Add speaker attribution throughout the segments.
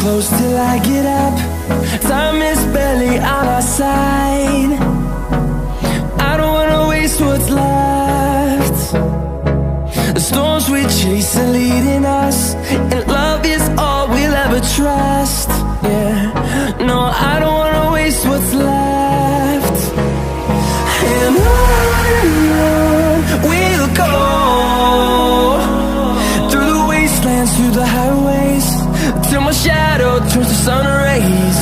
Speaker 1: close till I get up. Time is barely on our side. I don't wanna waste what's left. The storms we chase are leading us, and love is all we'll ever trust. Yeah, no, I don't wanna waste what's left. And on we'll go, through the wastelands, through the highways, till my shadow turns to sun rays.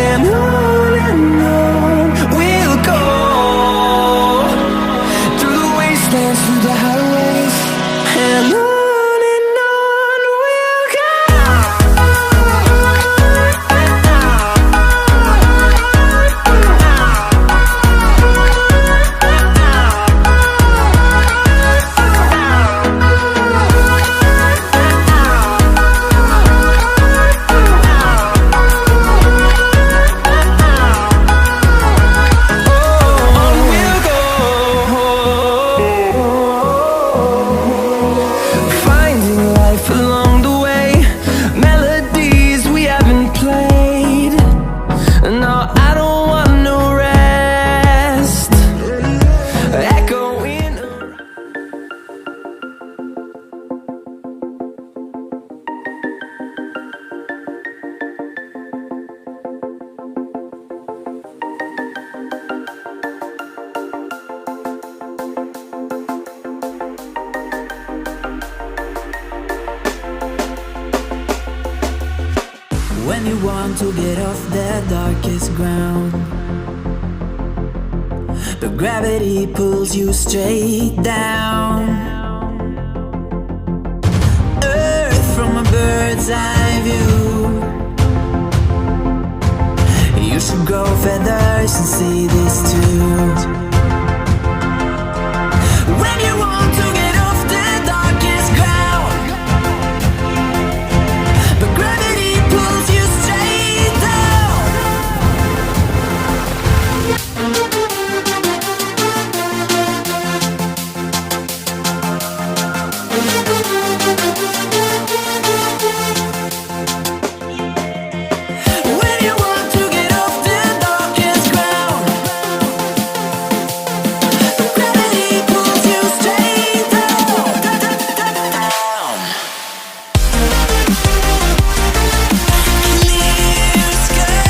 Speaker 1: And on we'll go, through the wastelands, through the highways, and on we'll go.
Speaker 2: When you want to get off the darkest ground, but gravity pulls you straight down. Earth from a bird's eye view. You should grow feathers and see this too. When you want to get off the darkest ground, but gravity pulls you straight down. When you want to get off the darkest ground, but gravity pulls you straight down. Clear sky.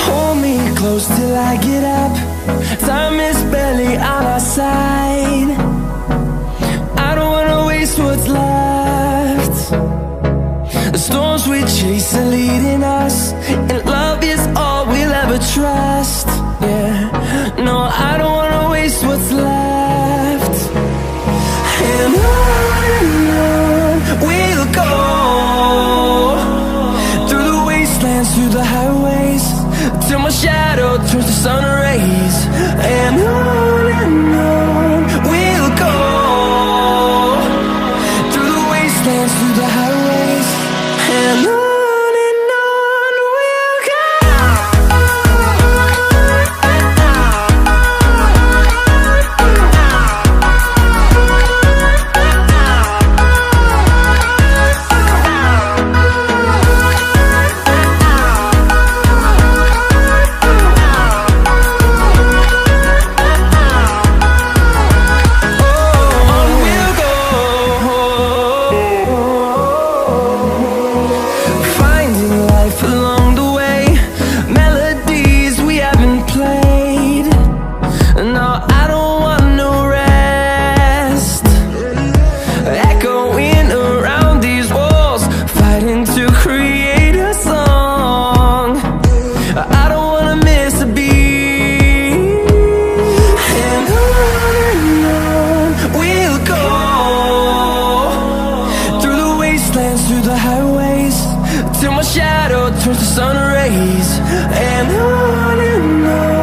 Speaker 1: Hold me close till I get up. Time is barely on our side. I don't wanna waste what's left. The storms we chase are leading us, and love is all we'll ever trust. Yeah, no, I don't wanna waste what's left. And on we'll go, through the wastelands, through the highways, till my shadow turns to sun rays. And on we'll go, through the wastelands, through the highways, and on we'll go. shadow turns to sun rays, and on